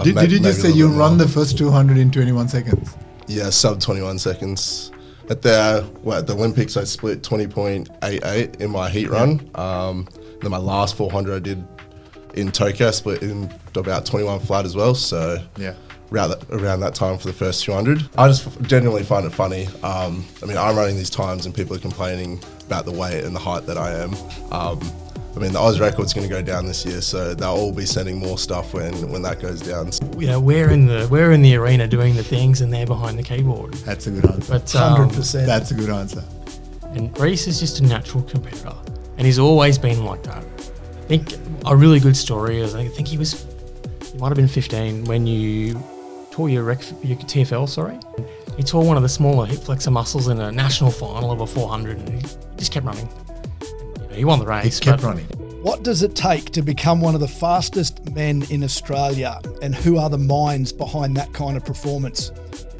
Did you just say you run the first 200 in 21 seconds? Yeah, sub 21 seconds. At the Olympics, I split 20.88 in my heat run. Then my last 400 I did in Tokyo, I split in about 21 flat as well. So yeah, around that time for the first 200. I just genuinely find it funny. I mean, I'm running these times and people are complaining about the weight and the height that I am. I mean, the Oz record's going to go down this year, so they'll all be sending more stuff when that goes down. You know, we're in the arena doing the things, and they're behind the keyboard. That's a good answer. But 100%. That's a good answer. And Reece is just a natural competitor, and he's always been like that. I think a really good story is I think he might have been 15 when you tore your TFL. Sorry, he tore one of the smaller hip flexor muscles in a national final of a 400, and he just kept running. He won the race. He kept running. What does it take to become one of the fastest men in Australia, and who are the minds behind that kind of performance?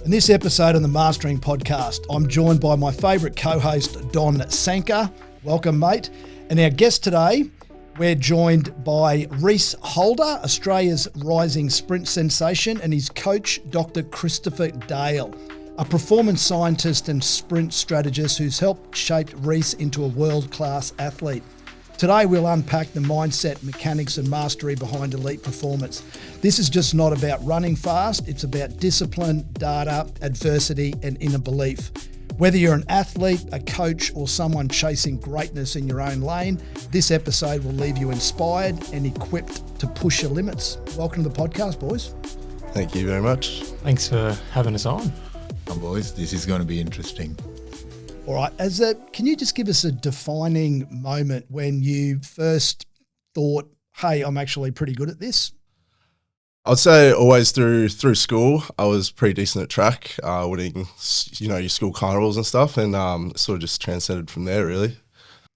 In this episode of the Mastering Podcast, I'm joined by my favourite co-host, Don Sanka. Welcome, mate. And our guest today, we're joined by Reece Holder, Australia's rising sprint sensation, and his coach, Dr. Christopher Dale, a performance scientist and sprint strategist who's helped shape Reece into a world-class athlete. Today we'll unpack the mindset, mechanics and mastery behind elite performance. This is just not about running fast, it's about discipline, data, adversity and inner belief. Whether you're an athlete, a coach or someone chasing greatness in your own lane, this episode will leave you inspired and equipped to push your limits. Welcome to the podcast, boys. Thank you very much. Thanks for having us on. Boys, this is going to be interesting. All right, can you just give us a defining moment when you first thought, hey, I'm actually pretty good at this? I'd say always through school, I was pretty decent at track, winning, your school carnivals and stuff, and sort of just transcended from there, really.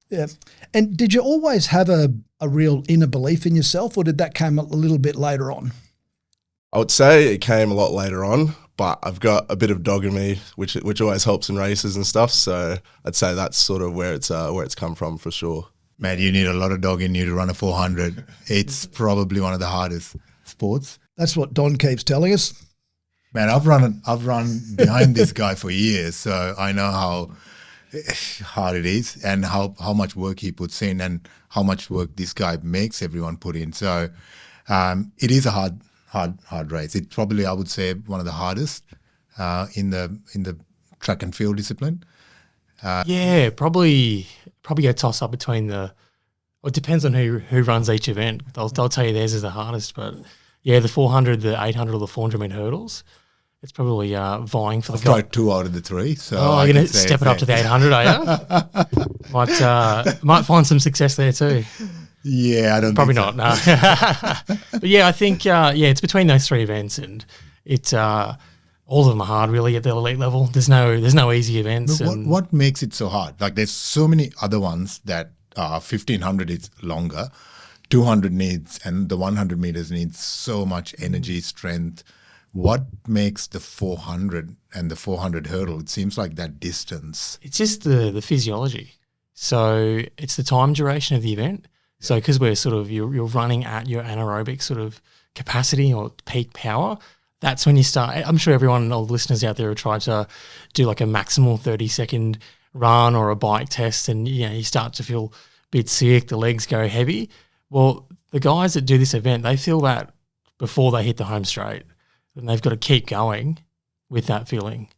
Yeah. And did you always have a real inner belief in yourself, or did that come a little bit later on? I would say it came a lot later on. But I've got a bit of dog in me, which always helps in races and stuff. So I'd say that's sort of where it's come from for sure. Man, you need a lot of dog in you to run a 400. It's probably one of the hardest sports. That's what Don keeps telling us. Man, I've run behind this guy for years, so I know how hard it is and how much work he puts in and how much work this guy makes everyone put in. So it is a hard race. It's probably, I would say, one of the hardest in the track and field discipline. Probably a toss up between it depends on who runs each event. They'll tell you theirs is the hardest, but yeah, the 400, the 800 or the 400 meter hurdles, it's probably vying for the gold. I've tried 2 out of the 3. So you're going to step it up to the 800, are you? Might find some success there too. Yeah, I don't probably think not. So. No, but yeah, I think it's between those 3 events, and it's all of them are hard really at the elite level. There's no easy events. But what makes it so hard? Like there's so many other ones that 1500 is longer, 200 needs, and the 100 meters needs so much energy, strength. What makes the 400 and the 400 hurdle? It seems like that distance. It's just the physiology. So it's the time duration of the event. So because we're sort of you're running at your anaerobic sort of capacity or peak power, that's when you start. I'm sure everyone, all the listeners out there have tried to do like a maximal 30-second run or a bike test, and you start to feel a bit sick, the legs go heavy. Well, the guys that do this event, they feel that before they hit the home straight, and they've got to keep going with that feeling.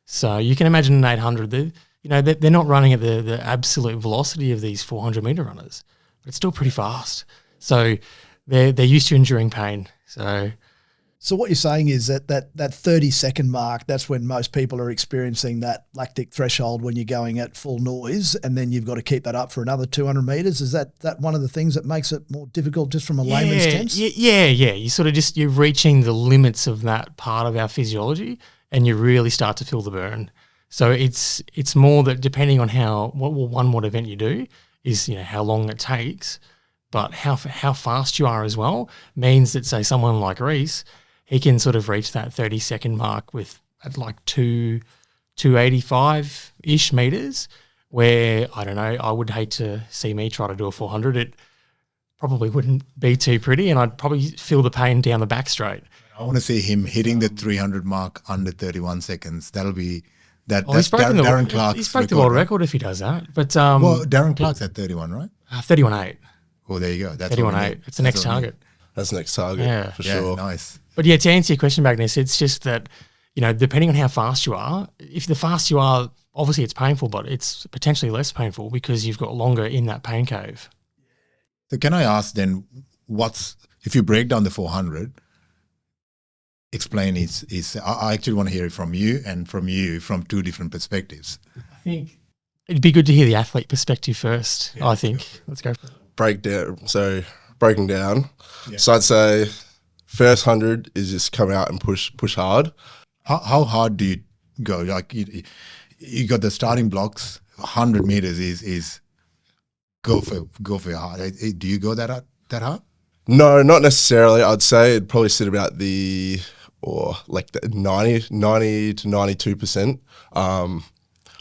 So you can imagine an 800, they're not running at the absolute velocity of these 400 meter runners. It's still pretty fast. So they're used to enduring pain. So what you're saying is that 30-second mark, that's when most people are experiencing that lactic threshold when you're going at full noise, and then you've got to keep that up for another 200 metres. Is that one of the things that makes it more difficult just from a layman's sense? Yeah. You sort of you're reaching the limits of that part of our physiology, and you really start to feel the burn. So it's more that depending on what event you do is how long it takes, but how fast you are as well means that, say, someone like Reece, he can sort of reach that 30-second mark at like 285-ish meters, where, I don't know, I would hate to see me try to do a 400. probably wouldn't be too pretty, and I'd probably feel the pain down the back straight. I want to see him hitting the 300 mark under 31 seconds. That'll be that. Oh, That's Darren Clark's he's broke the world record if he does that. But well, Darren Clark's at 31, right? 31.8. Oh, there you go. That's 31.8. It's the next target. That's the next target, Yeah. for Yeah, sure. nice. But yeah, to answer your question, Magnus, it's just that, depending on how fast you are, if the faster you are, obviously it's painful, but it's potentially less painful because you've got longer in that pain cave. So can I ask then, if you break down the 400, explain I actually want to hear it from you and from you from two different perspectives. I think it'd be good to hear the athlete perspective first, I think. Let's go for it. Breaking down. Yeah. So I'd say first 100 is just come out and push hard. How hard do you go? Like you got the starting blocks. 100 meters is go for your heart. Do you go that hard? No, not necessarily. I'd say it'd probably sit about the 90 to 92%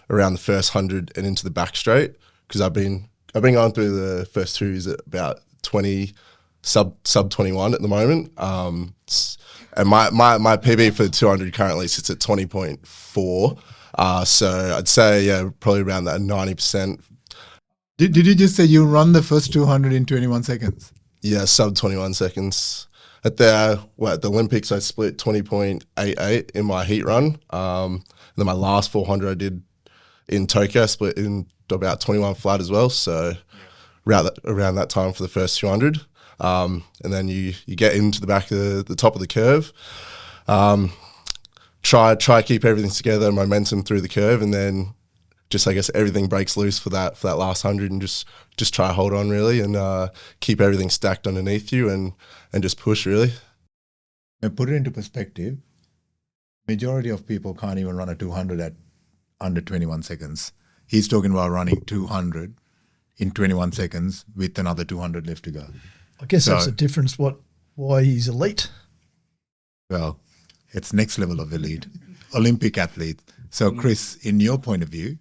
around the first 100 and into the back straight, because I've been going through the first two is at about 20 sub 21 at the moment. And my PB for the 200 currently sits at 20.4. So I'd say probably around that 90%. Did you just say you run the first 200 in 21 seconds? Yeah, sub 21 seconds. At the Olympics, I split 20.88 in my heat run. And then my last 400 I did in Tokyo, I split in about 21 flat as well. So around that time for the first 200. And then you get into the back of the top of the curve. Try keep everything together, momentum through the curve, and then just, I guess, everything breaks loose for that last 100, and just try to hold on really, and keep everything stacked underneath you, and just push really. And put it into perspective, majority of people can't even run a 200 at under 21 seconds. He's talking about running 200 in 21 seconds with another 200 left to go. I guess that's the difference. Why he's elite. Well, it's next level of elite, Olympic athlete. So, Chris, in your point of view,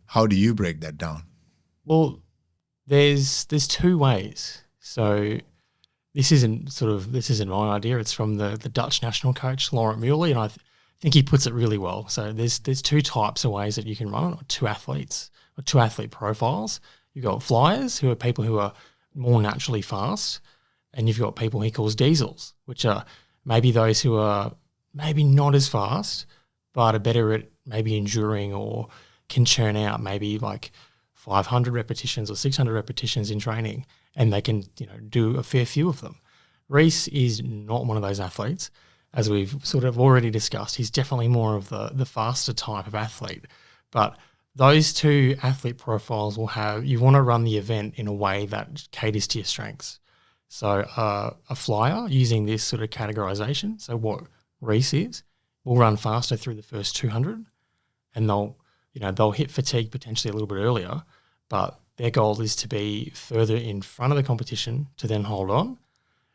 how do you break that down? Well, there's two ways. So this isn't my idea. It's from the Dutch national coach, Laurent Muley, and I think he puts it really well. So there's two types of ways that you can run it, or two athlete profiles. You've got flyers, who are people who are more naturally fast, and you've got people he calls diesels, which are maybe those who are maybe not as fast, but are better at maybe enduring, or can churn out maybe like 500 repetitions or 600 repetitions in training, and they can do a fair few of them. Reece is not one of those athletes, as we've sort of already discussed. He's definitely more of the faster type of athlete. But those two athlete profiles you want to run the event in a way that caters to your strengths. So a flyer, using this sort of categorization, so what Reece is, will run faster through the first 200, and they'll hit fatigue potentially a little bit earlier, but their goal is to be further in front of the competition to then hold on,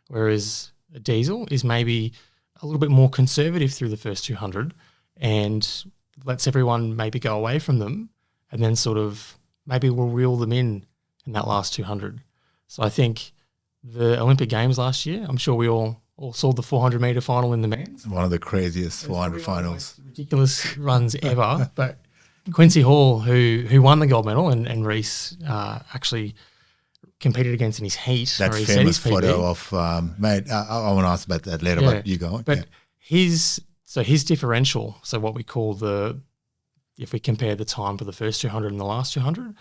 whereas a diesel is maybe a little bit more conservative through the first 200 and lets everyone maybe go away from them, and then sort of maybe will reel them in that last 200. So I think the Olympic Games last year, I'm sure we all saw the 400-metre final in the men's. One of the craziest 400 finals. Ridiculous runs ever. But Quincy Hall, who won the gold medal, and Reece actually competed against in his heat. That famous photo of, mate, I want to ask about that later, but you go on. But his differential, so what we call if we compare the time for the first 200 and the last 200,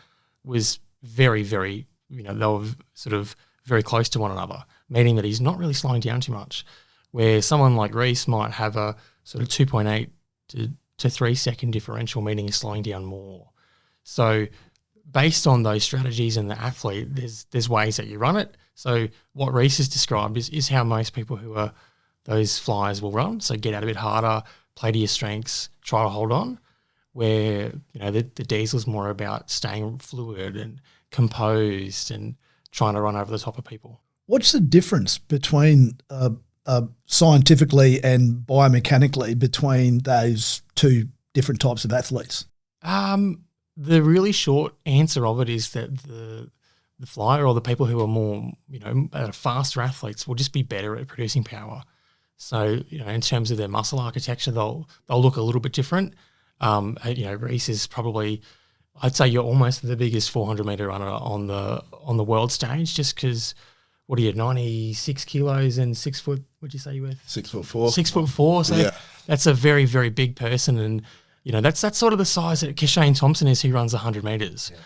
was very, very, they were sort of very close to one another, meaning that he's not really slowing down too much, where someone like Reece might have a sort of 2.8 to 3 second differential, meaning he's slowing down more. So based on those strategies and the athlete, there's ways that you run it. So what Reece has described is how most people who are those flyers will run. So get out a bit harder, play to your strengths, try to hold on, where the diesel's more about staying fluid and composed and trying to run over the top of people. What's the difference between scientifically and biomechanically between those two different types of athletes? The really short answer of it is that the the flyer or the people who are more, faster athletes will just be better at producing power. So, in terms of their muscle architecture, they'll look a little bit different. Reece is probably, I'd say you're almost the biggest 400 meter runner on the world stage, just because, what are you, 96 kilos and 6 foot, what'd you say you were? 6'4". 6'4". So that's a very, very big person. And, that's sort of the size that Kishane Thompson is, who runs 100 meters. Yeah.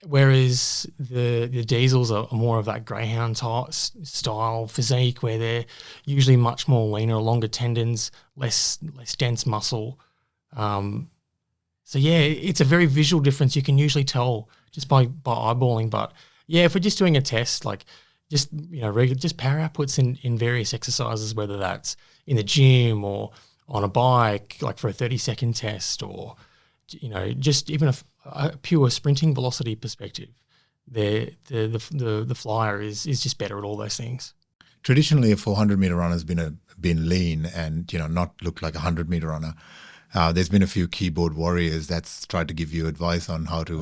Whereas the diesels are more of that greyhound style physique, where they're usually much more leaner, longer tendons, less dense muscle. So it's a very visual difference. You can usually tell just by eyeballing. But if we're just doing a test, like just power outputs in various exercises, whether that's in the gym or on a bike, like for a 30-second test, or just even a pure sprinting velocity perspective, the flyer is just better at all those things. Traditionally, a 400 meter runner has been lean and not look like a 100 meter runner. There's been a few keyboard warriors that's tried to give you advice on how to.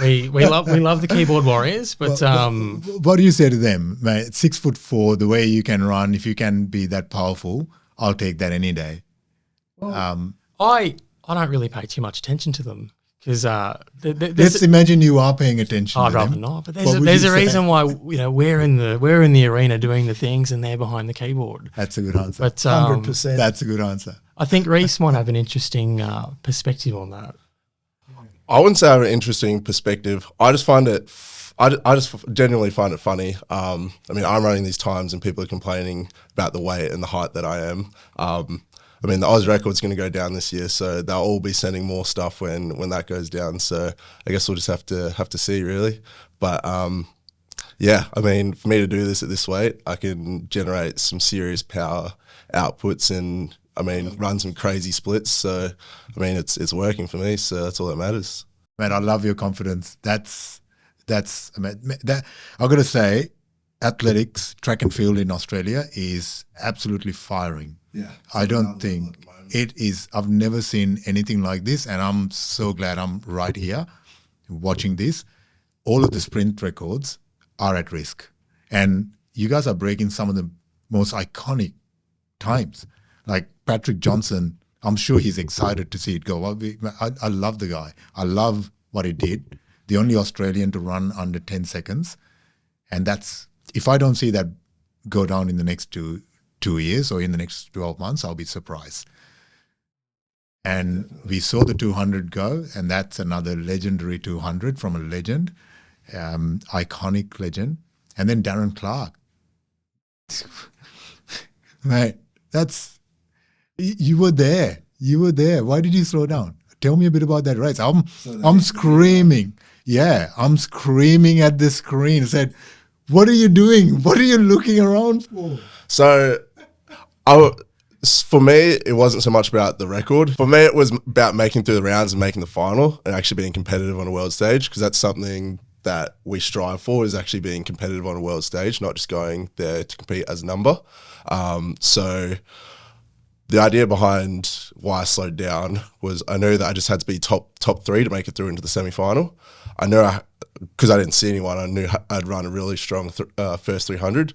We love the keyboard warriors, but what do you say to them, mate? 6'4", the way you can run, if you can be that powerful, I'll take that any day. Well, I don't really pay too much attention to them because let's imagine you are paying attention. I'd rather not, but there's a reason why we're in the arena doing the things and they're behind the keyboard. That's a good answer. But 100%. That's a good answer. I think Reece might have an interesting perspective on that. I wouldn't say I have an interesting perspective. I just find it. I just genuinely find it funny. I'm running these times and people are complaining about the weight and the height that I am. The Oz record's going to go down this year, so they'll all be sending more stuff when that goes down. So I guess we'll just have to see, really. But for me to do this at this weight, I can generate some serious power outputs and run some crazy splits. So it's working for me. So that's all that matters. Man, I love your confidence. I've got to say, athletics, track and field in Australia is absolutely firing. Yeah, I don't think it is. I've never seen anything like this, and I'm so glad I'm right here watching this. All of the sprint records are at risk, and you guys are breaking some of the most iconic times. Like Patrick Johnson, I'm sure he's excited to see it go. I love the guy. I love what he did. The only Australian to run under 10 seconds, and that's, if I don't see that go down in the next two years or in the next 12 months, I'll be surprised. And we saw the 200 go, and that's another legendary 200 from a legend, iconic legend. And then Darren Clark. Right, you were there. Why did you slow down? Tell me a bit about that race. I'm screaming. Yeah, I'm screaming at the screen. I said, what are you doing? What are you looking around for? So for me, it wasn't so much about the record. For me, it was about making through the rounds and making the final and actually being competitive on a world stage, because that's something that we strive for, is actually being competitive on a world stage, not just going there to compete as a number. So the idea behind why I slowed down was I knew that I just had to be top three to make it through into the semi-final. I knew because I didn't see anyone, I knew I'd run a really strong first 300.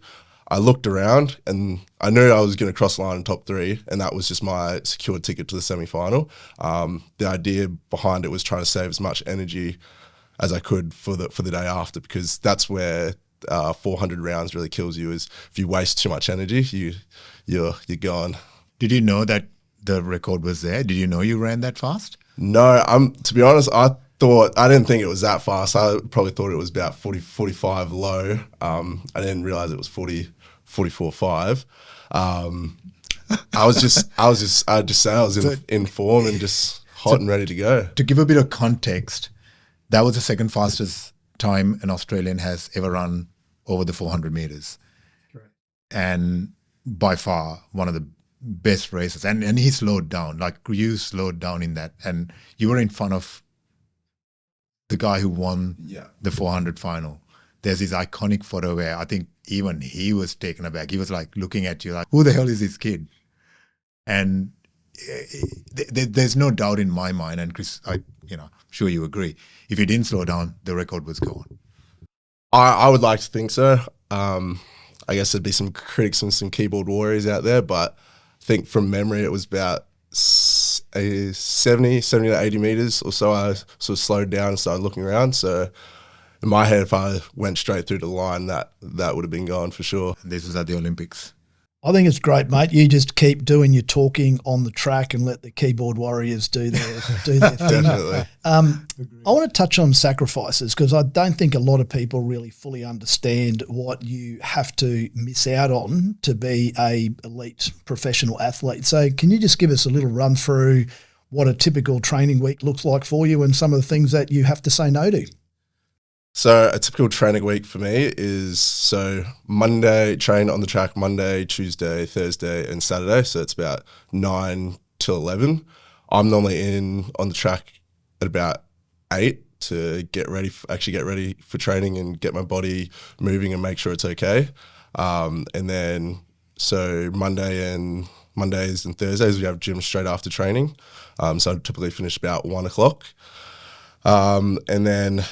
I looked around and I knew I was going to cross the line in top three, and that was just my secured ticket to the semi-final. The idea behind it was trying to save as much energy as I could for the day after, because that's where 400 rounds really kills you. Is if you waste too much energy, you're gone. Did you know that the record was there? Did you know you ran that fast? No, to be honest, I didn't think it was that fast. I probably thought it was about 40, 45 low. I didn't realize it was 44.5. I was in form and just hot and ready to go. To give a bit of context, that was the second fastest time an Australian has ever run over the 400 meters. Correct. And by far one of the best races. And he slowed down, like you slowed down in that. And you were in front of the guy who won the 400 final. There's this iconic photo where I think even he was taken aback. He was like looking at you like, who the hell is this kid? And there's no doubt in my mind, and Chris, I'm sure you agree, if he didn't slow down, the record was gone. I would like to think so. I guess there'd be some critics and some keyboard warriors out there, but I think from memory it was about 70 to 80 meters or so. I sort of slowed down and started looking around. So in my head, if I went straight through the line, that would have been gone for sure. This was at the Olympics. I think it's great, mate. You just keep doing your talking on the track and let the keyboard warriors do their thing. Definitely. I want to touch on sacrifices because I don't think a lot of people really fully understand what you have to miss out on to be a elite professional athlete. So can you just give us a little run through what a typical training week looks like for you and some of the things that you have to say no to? So a typical training week for me is Monday, train on the track Monday, Tuesday, Thursday and Saturday. So it's about 9 till 11. I'm normally on the track at about 8 to get ready for training and get my body moving and make sure it's okay. And then so Mondays and Thursdays we have gym straight after training. So I typically finish about 1 o'clock. And then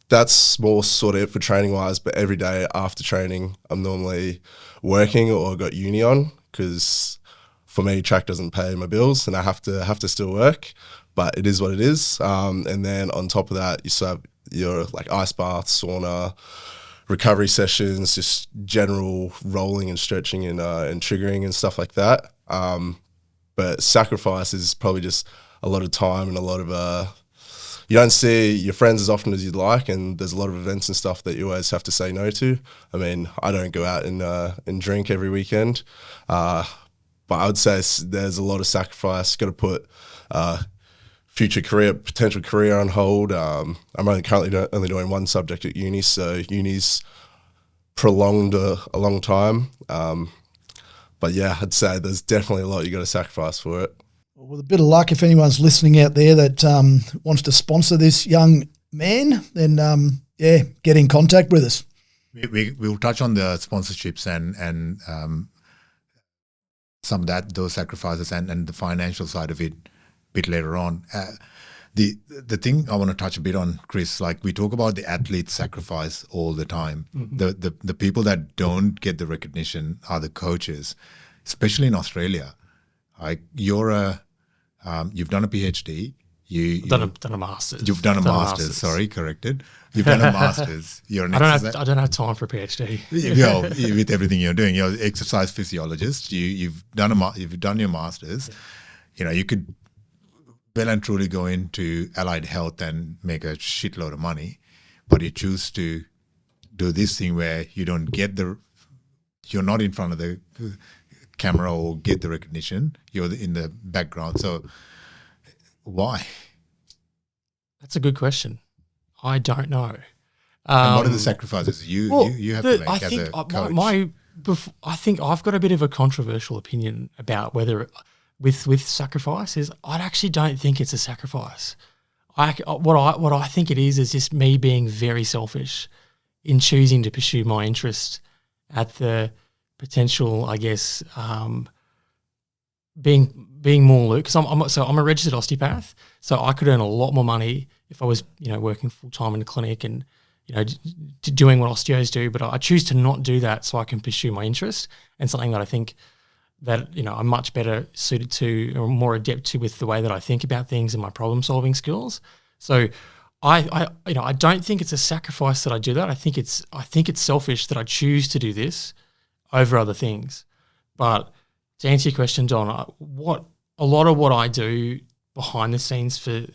that's more sort of it for training wise, but every day after training, I'm normally working or got uni on because for me, track doesn't pay my bills and I have to still work, but it is what it is. And then on top of that, you still have your like ice bath, sauna, recovery sessions, just general rolling and stretching and triggering and stuff like that. But sacrifice is probably just a lot of time and a lot of you don't see your friends as often as you'd like, and there's a lot of events and stuff that you always have to say no to. I mean, I don't go out and drink every weekend, but I would say there's a lot of sacrifice. Got to put potential career on hold. I'm currently only doing one subject at uni, so uni's prolonged a long time. But yeah, I'd say there's definitely a lot you got to sacrifice for it. With a bit of luck, if anyone's listening out there that wants to sponsor this young man, then get in contact with us. We'll touch on the sponsorships and some of those sacrifices and the financial side of it a bit later on. The thing I want to touch a bit on, Chris, like we talk about the athletes sacrifice all the time. Mm-hmm. The people that don't get the recognition are the coaches, especially in Australia. Like you've done a PhD. You've done a master's. You've done a master's. Sorry, corrected. You've done a master's. You're an I don't have time for a PhD. With everything you're doing, you're an exercise physiologist. You've done your master's. You know, you could well and truly go into allied health and make a shitload of money, but you choose to do this thing where you don't get you're not in front of the camera or get the recognition. You're in the background. So why? That's a good question. I don't know. And what are the sacrifices you have to make as a coach? I think I've got a bit of a controversial opinion about whether with sacrifice is I actually don't think it's a sacrifice. What I think it is just me being very selfish in choosing to pursue my interest at the potential, I guess, being more because I'm a registered osteopath, so I could earn a lot more money if I was working full time in a clinic and doing what osteos do. But I choose to not do that so I can pursue my interest and something that I think that I'm much better suited to or more adept to with the way that I think about things and my problem solving skills. So I don't think it's a sacrifice that I do that. I think it's selfish that I choose to do this over other things. But to answer your question, Don, a lot of what I do behind the scenes for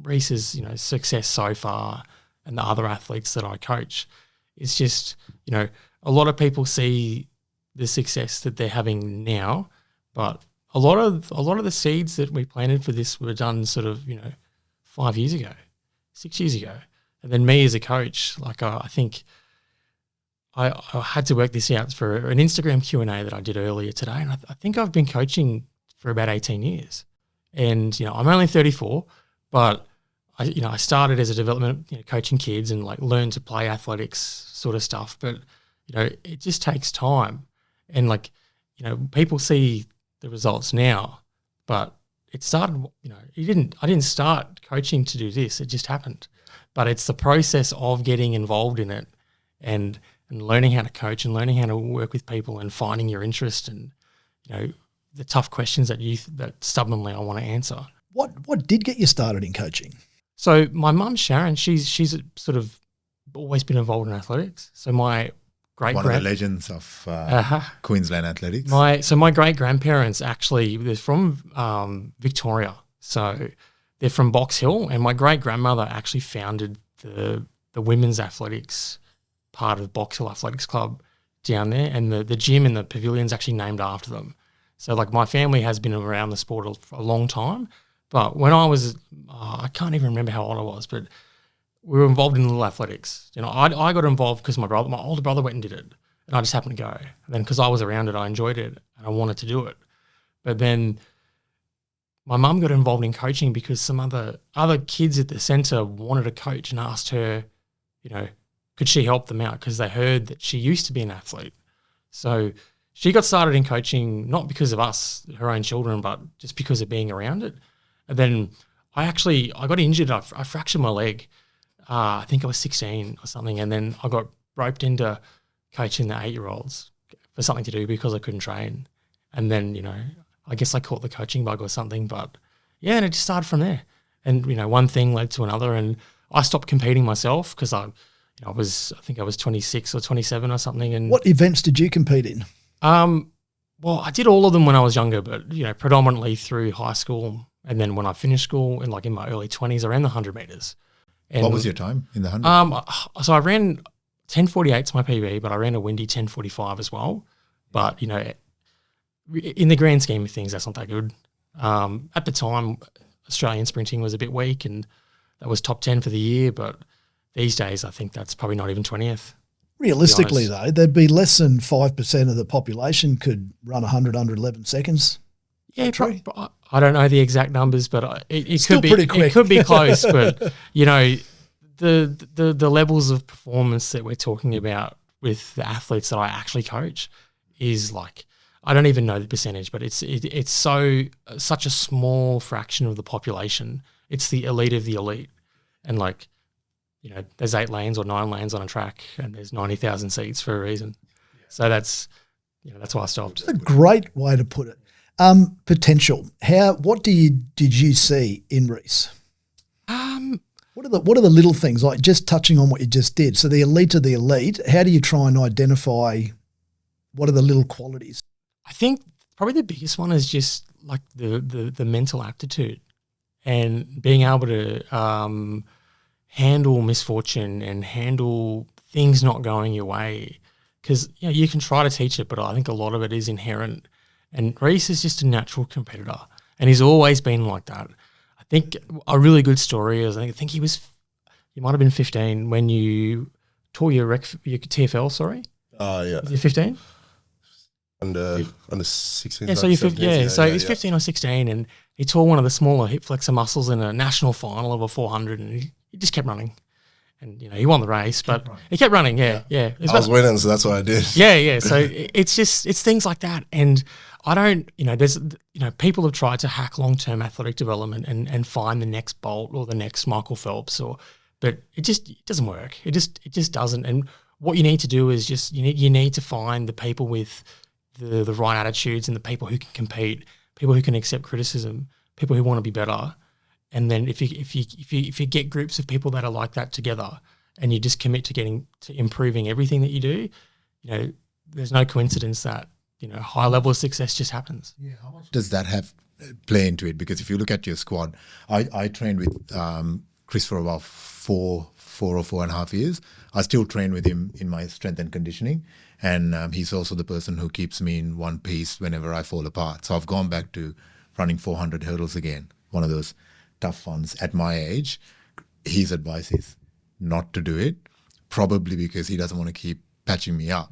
Reece's success so far and the other athletes that I coach is just a lot of people see the success that they're having now, but a lot of the seeds that we planted for this were done sort of 5 years ago, 6 years ago, and then me as a coach, like I think I had to work this out for an Instagram Q&A that I did earlier today, and I think I've been coaching for about 18 years, and I'm only 34, but I started as a development coaching kids and like learned to play athletics sort of stuff, but it just takes time, and people see the results now, but it started I didn't start coaching to do this, it just happened. but it's the process of getting involved in it and learning how to coach and learning how to work with people and finding your interest and, you know, the tough questions that stubbornly I want to answer. What did get you started in coaching? So my mum, Sharon, she's sort of always been involved in athletics. So my One of the legends of Queensland athletics. My great grandparents actually, they're from Victoria. So they're from Box Hill, and my great grandmother actually founded the women's athletics part of Box Hill Athletics Club down there, and the gym and the pavilion's actually named after them. So like my family has been around the sport for a long time, but when I was, I can't even remember how old I was, but we were involved in little athletics. You know, I got involved because my older brother went and did it, and I just happened to go. And then because I was around it, I enjoyed it and I wanted to do it. But then my mum got involved in coaching because some other kids at the centre wanted to coach and asked her, you know, could she help them out because they heard that she used to be an athlete. So she got started in coaching not because of us, her own children, but just because of being around it. And then I got injured. I fractured my leg. I think I was 16 or something, and then I got roped into coaching the 8-year-olds for something to do because I couldn't train. And then, you know, I guess I caught the coaching bug or something, but yeah, and it just started from there. And, you know, one thing led to another, and I stopped competing myself because I think I was 26 or 27 or something. And what events did you compete in? Well, I did all of them when I was younger, but, you know, predominantly through high school. And then when I finished school and like in my early 20s, I ran the 100 meters. And, what was your time in the 100? So I ran 10:48 to my PB, but I ran a windy 10:45 as well. But, you know, in the grand scheme of things, that's not that good. At the time, Australian sprinting was a bit weak, and that was top 10 for the year. But these days, I think that's probably not even 20th. Realistically, though, there'd be less than 5% of the population could run 100 under 11 seconds. Yeah, I don't know the exact numbers, but it could be pretty quick. It could be close. But you know, the levels of performance that we're talking about with the athletes that I actually coach is like, I don't even know the percentage, but it's such a small fraction of the population. It's the elite of the elite, and like, you know, there's 8 lanes or 9 lanes on a track, and there's 90,000 seats for a reason. So that's why I stopped. That's a great way to put it. Potential. What did you see in Reece? What are the little things, like just touching on what you just did? So the elite of the elite, how do you try and identify what are the little qualities? I think probably the biggest one is just like the mental aptitude and being able to handle misfortune and handle things not going your way. Because, you know, you can try to teach it, but I think a lot of it is inherent. And Reece is just a natural competitor, and he's always been like that. I think a really good story is I think you might have been 15 when you tore your TFL. Sorry. Yeah. Is you 15? Under 16. Yeah, so he's 15 or 16, and he tore one of the smaller hip flexor muscles in a national final of a 400, and he just kept running. And, you know, he won the race, but he kept running. Yeah. I was winning, so that's what I did. Yeah. So it's things like that. And I don't, you know, people have tried to hack long-term athletic development and find the next Bolt or the next Michael Phelps, but it doesn't work. It just doesn't. And what you need to do is just, you need to find the people with the right attitudes and the people who can compete, people who can accept criticism, people who want to be better. And then if you get groups of people that are like that together, and you just commit to improving everything that you do, you know, there's no coincidence that, you know, high level of success just happens. Yeah, how much does that play into it? Because if you look at your squad, I trained with Chris for about 4 or 4.5 years. I still train with him in my strength and conditioning, and he's also the person who keeps me in one piece whenever I fall apart. So I've gone back to running 400 hurdles again, one of those tough ones at my age. His advice is not to do it, probably because he doesn't want to keep patching me up.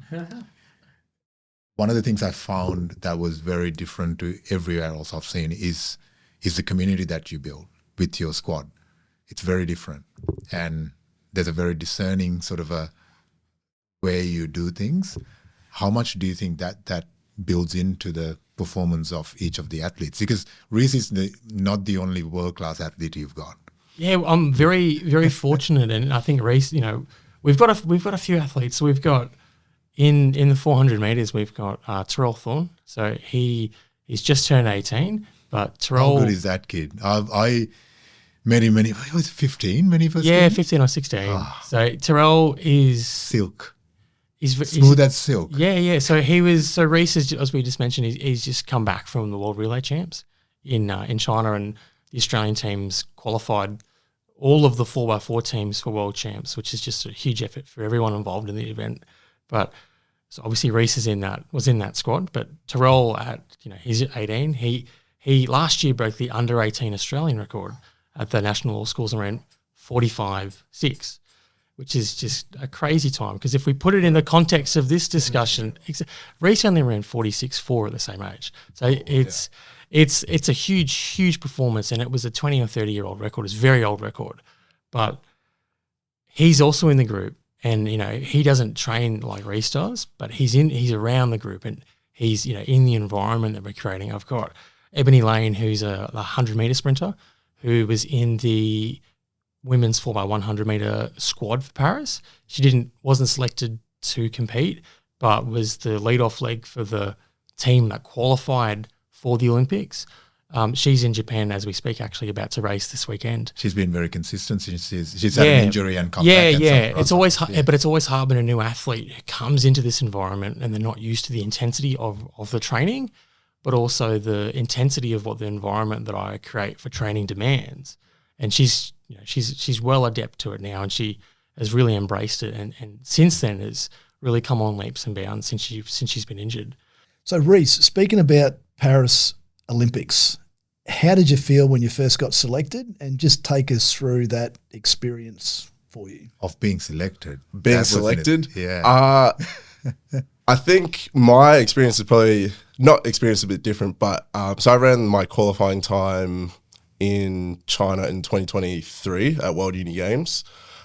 One of the things I found that was very different to everywhere else I've seen is the community that you build with your squad. It's very different, and there's a very discerning sort of a way you do things. How much do you think that builds into the performance of each of the athletes? Because Reece is not the only world-class athlete you've got. Yeah, I'm very, very fortunate, and I think Reece, we've got a few athletes. So we've got in the 400 meters, we've got Terrell Thorne. So he's just turned 18, but Terrell. How good is that kid? I met him he was 15 when he first came? 15 or 16. So Terrell is silk. He's smooth as silk. Yeah. So Reece, as we just mentioned, he's just come back from the World Relay Champs in China, and the Australian teams qualified all of the 4x4 teams for World Champs, which is just a huge effort for everyone involved in the event. But so obviously Reece was in that squad, but Terrell he's at 18. He last year broke the under 18 Australian record at the National All Schools and ran 45.6, which is just a crazy time. Because if we put it in the context of this discussion, Reece only ran 46.4 at the same age. So it's a huge performance, and it was a 20 or 30-year-old record. It's a very old record. But he's also in the group, and he doesn't train like Reece does, but he's around the group, and he's in the environment that we're creating. I've got Ebony Lane, who's a 100-meter sprinter, who was in the women's 4x100 meter squad for Paris. She wasn't selected to compete, but was the lead-off leg for the team that qualified for the Olympics. She's in Japan as we speak, actually about to race this weekend. She's been very consistent. She's had an injury and come back. It's always but it's always hard when a new athlete comes into this environment and they're not used to the intensity of the training, but also the intensity of what the environment that I create for training demands. And she's well adept to it now, and she has really embraced it, and since then has really come on leaps and bounds since she's been injured. So Reece, speaking about Paris Olympics, how did you feel when you first got selected? And just take us through that experience for you. Of being selected. Being selected? Yeah. I think my experience is probably not experience a bit different, but so I ran my qualifying time in China in 2023 at World Uni Games.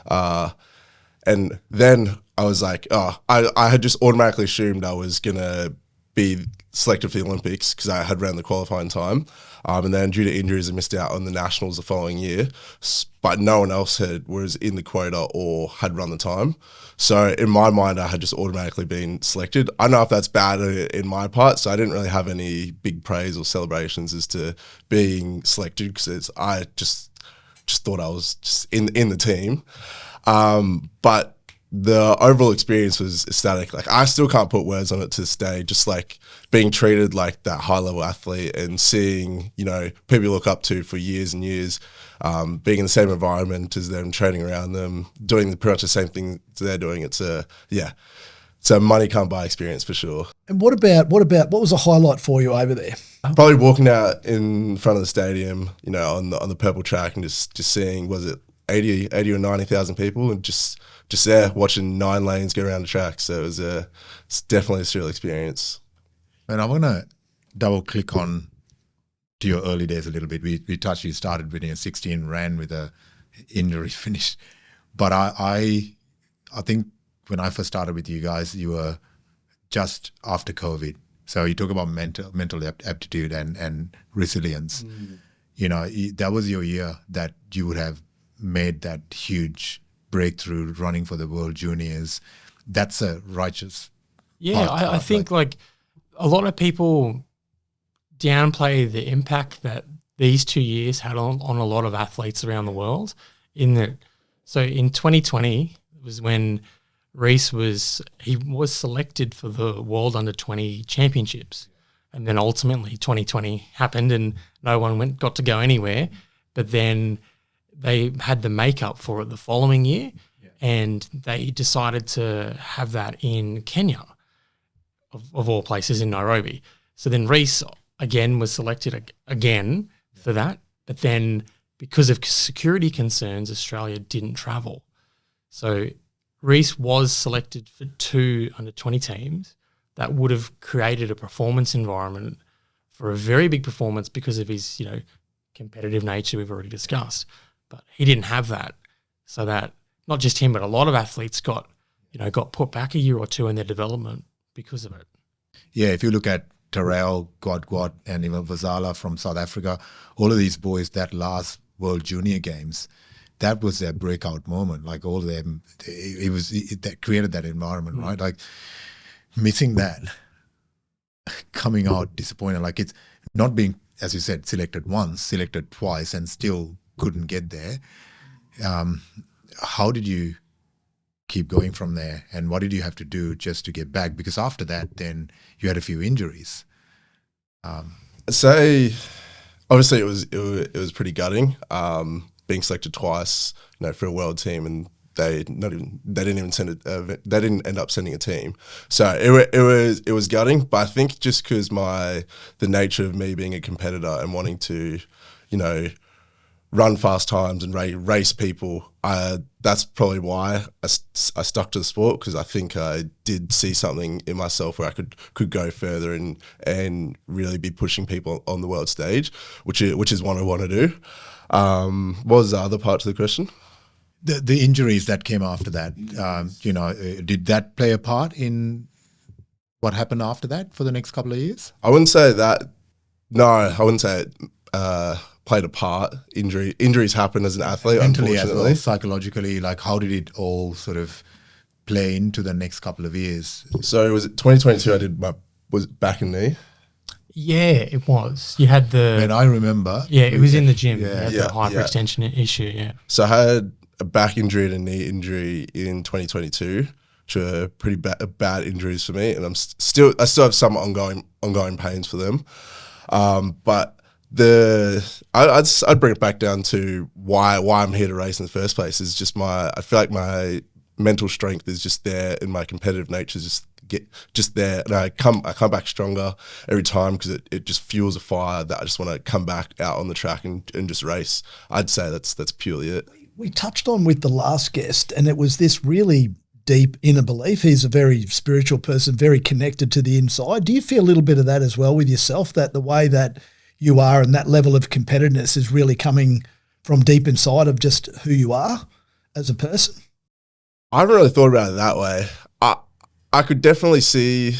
And then I was like, I had just automatically assumed I was going to be selected for the Olympics because I had ran the qualifying time. And then due to injuries, I missed out on the nationals the following year. But no one else was in the quota or had run the time. So in my mind, I had just automatically been selected. I don't know if that's bad in my part, so I didn't really have any big praise or celebrations as to being selected because I just thought I was just in the team. But the overall experience was ecstatic. Like, I still can't put words on it to this day, just like being treated like that high level athlete and seeing, people you look up to for years and years, being in the same environment as them, training around them, doing pretty much the same thing they're doing. It's a money can't buy experience for sure. And what was a highlight for you over there? Probably walking out in front of the stadium, on the purple track and just seeing, was it 80 or 90,000 people, and just there watching 9 lanes go around the track. So it's definitely a surreal experience. And I want to double click on to your early days a little bit. We touched, you started when you were 16, ran with a injury finish. But I think when I first started with you guys, you were just after COVID. So you talk about mental aptitude and resilience. That was your year that you would have made that huge breakthrough running for the World Juniors. That's a righteous path. I think like a lot of people downplay the impact that these 2 years had on a lot of athletes around the world. So in 2020 was when Reece was selected for the World Under-20 Championships, and then ultimately 2020 happened and no one got to go anywhere. But then they had the makeup for it the following year, and they decided to have that in Kenya, of all places, in Nairobi. So then Reece again was selected again for that, but then because of security concerns, Australia didn't travel. So Reece was selected for 2 under-20 teams that would have created a performance environment for a very big performance because of his, competitive nature we've already discussed. But he didn't have that. So that not just him, but a lot of athletes got put back a year or two in their development because of it. Yeah, if you look at Terrell, Gwad, and even Vazala from South Africa, all of these boys, that last World Junior Games, that was their breakout moment. Like all of them, that created that environment, right? Like missing that, coming out disappointed, like it's not being, as you said, selected once, selected twice, and still couldn't get there. How did you keep going from there, and what did you have to do just to get back? Because after that, then you had a few injuries. I'd say, obviously, it was pretty gutting. Being selected twice, for a world team, and they didn't end up sending a team. So it was gutting. But I think just because the nature of me being a competitor and wanting to, run fast times and race people, that's probably why I stuck to the sport, because I think I did see something in myself where I could go further and really be pushing people on the world stage, which is what I want to do. What was the other part to the question? The injuries that came after that, did that play a part in what happened after that for the next couple of years? I wouldn't say that. No, I wouldn't say it played a part. Injuries happen as an athlete, Mentally as unfortunately. well, psychologically, like how did it all sort of play into the next couple of years? So was it 2022? Was it back and knee? Yeah, it was. You had And I remember. Yeah, it was in the gym. Yeah. You had the hyperextension issue. Yeah. So I had a back injury and a knee injury in 2022, which are pretty bad injuries for me, and I still have some ongoing pains for them. But I'd bring it back down to why I'm here to race in the first place is just I feel like my mental strength is just there, and my competitive nature is just there, and I come back stronger every time because it just fuels a fire that I just want to come back out on the track and just race. I'd say that's purely it. We touched on with the last guest, and it was this really deep inner belief. He's a very spiritual person, very connected to the inside. Do you feel a little bit of that as well with yourself, that the way that you are and that level of competitiveness is really coming from deep inside of just who you are as a person? I haven't really thought about it that way. I could definitely see.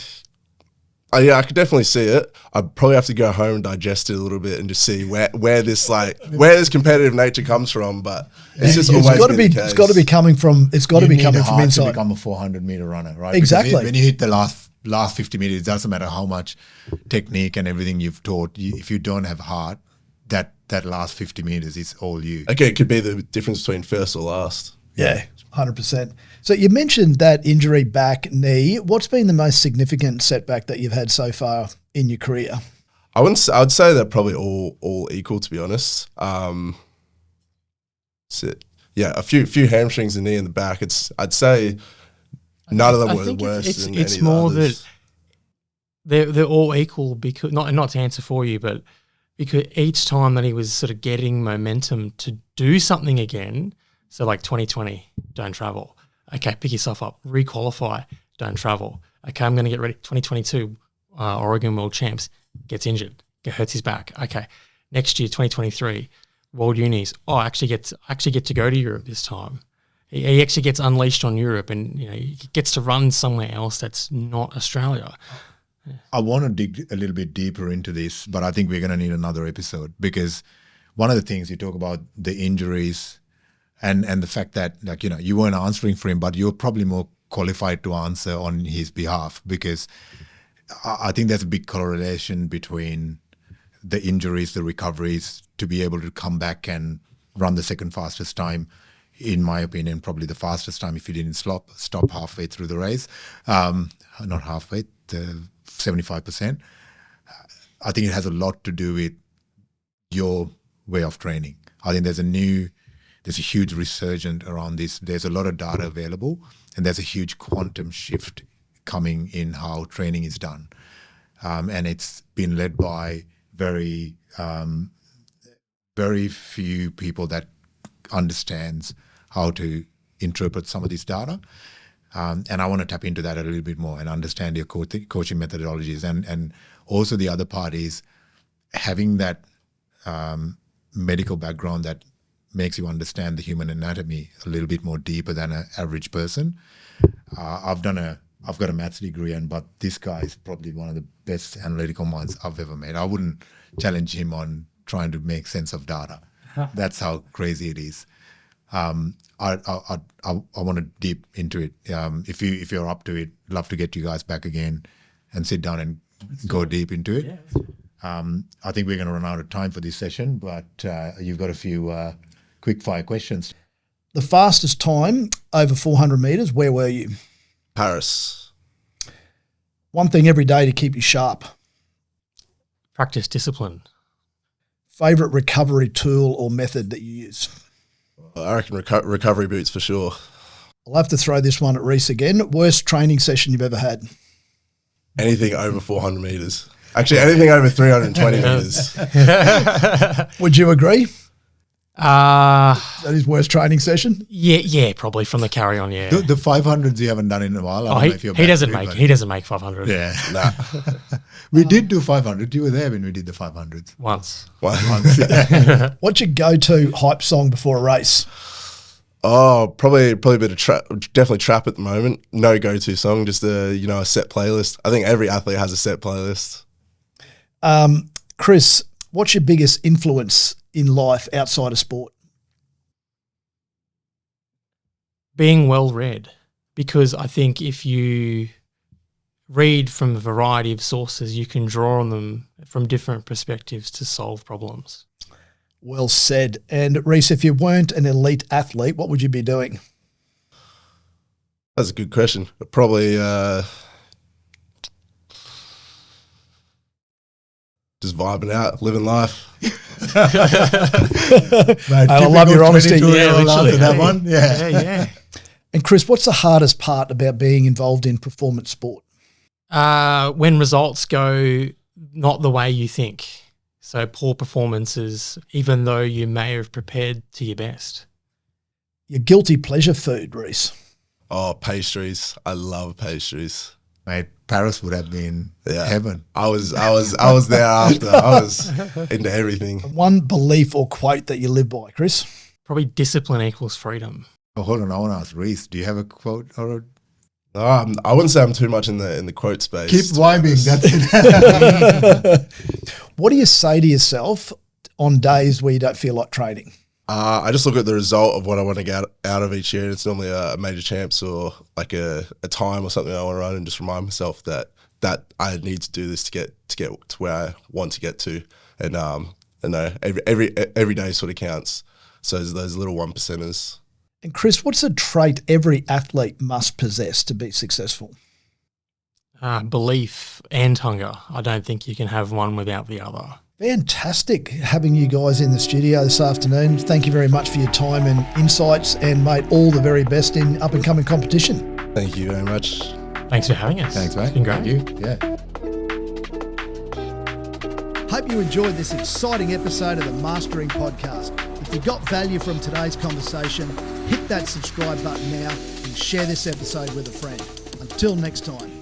I could definitely see it. I'd probably have to go home and digest it a little bit and just see where this competitive nature comes from. But it's just always been the case. It's got to be coming from. It's got to be coming from inside. To become a 400-meter runner, right? Exactly. Because when you hit the last 50 meters, it doesn't matter how much technique and everything you've taught. If you don't have heart, that last 50 meters is all you. Okay, it could be the difference between first or last. Yeah, 100%. So you mentioned that injury back knee. What's been the most significant setback that you've had so far in your career? I would say they're probably all equal, to be honest. A few hamstrings, and knee in the back. I'd say none of them were worse than it's any more of the others. that they're all equal, because not to answer for you, but because each time that he was sort of getting momentum to do something again. So like 2020, don't travel. Okay, pick yourself up, requalify, don't travel. Okay, I'm going to get ready. 2022, Oregon World Champs, gets injured, hurts his back. Okay, next year, 2023, World Unis. Oh, I actually get to go to Europe this time. He actually gets unleashed on Europe, and he gets to run somewhere else that's not Australia. I want to dig a little bit deeper into this, but I think we're going to need another episode, because one of the things you talk about, the injuries and the fact that you weren't answering for him, but you're probably more qualified to answer on his behalf, because I think there's a big correlation between the injuries, the recoveries, to be able to come back and run the second fastest time. In my opinion, probably the fastest time if you didn't stop halfway through the race. Not halfway, 75%. I think it has a lot to do with your way of training. I think there's a huge resurgence around this. There's a lot of data available, and there's a huge quantum shift coming in how training is done. And it's been led by very few people that understands how to interpret some of this data. And I want to tap into that a little bit more and understand your coaching methodologies. And also the other part is having that medical background that makes you understand the human anatomy a little bit more deeper than an average person. I've got a maths degree, but this guy is probably one of the best analytical minds I've ever met. I wouldn't challenge him on trying to make sense of data. That's how crazy it is. I want to deep into it. If you're up to it, love to get you guys back again and sit down and go deep into it. I think we're going to run out of time for this session, but you've got a few quick fire questions. The fastest time over 400 metres, where were you? Paris. One thing every day to keep you sharp. Practice discipline. Favourite recovery tool or method that you use? I reckon recovery boots for sure. I'll have to throw this one at Reece again. Worst training session you've ever had? Anything over 400 metres. Actually, anything over 320 metres. Would you agree? Uh, That is worst training session? yeah, probably from the carry on, yeah. The 500s you haven't done in a while. I don't know if you're he doesn't back to make it, he doesn't make 500 Yeah. Nah. We did do 500. You were there when we did the 500s. once. What's your go-to hype song before a race? Oh, probably a bit of trap. Definitely trap at the moment. No go-to song, just a set playlist. I think every athlete has a set playlist. Chris, what's your biggest influence in life outside of sport? Being well read, because I think if you read from a variety of sources, you can draw on them from different perspectives to solve problems. Well said. And Reece, if you weren't an elite athlete, what would you be doing? That's a good question. Probably just vibing out, living life. Mate, I love your honesty. 22-year-old literally. answer that one. Yeah. Yeah. And Chris, what's the hardest part about being involved in performance sport? When results go not the way you think. So poor performances, even though you may have prepared to your best. Your guilty pleasure food, Reece. Oh, pastries. I love pastries. Mate, Paris would have been heaven. I was there after. I was into everything. One belief or quote that you live by, Chris. Probably discipline equals freedom. Oh, hold on. I want to ask Reece, do you have a quote or a... I wouldn't say I'm too much in the quote space. Keep vibing. That's it. What do you say to yourself on days where you don't feel like training? I just look at the result of what I want to get out of each year. It's normally a major champs or like a time or something I want to run, and just remind myself that I need to do this to get to where I want to get to. And every day sort of counts. So there's those little 1%ers. And Chris, what's a trait every athlete must possess to be successful? Belief and hunger. I don't think you can have one without the other. Fantastic having you guys in the studio this afternoon. Thank you very much for your time and insights, and mate, all the very best in up and coming competition. Thank you very much. Thanks for having us. Thanks, mate. It's been great. Thank you. Yeah. Hope you enjoyed this exciting episode of the Mastering Podcast. If you got value from today's conversation, hit that subscribe button now and share this episode with a friend. Until next time.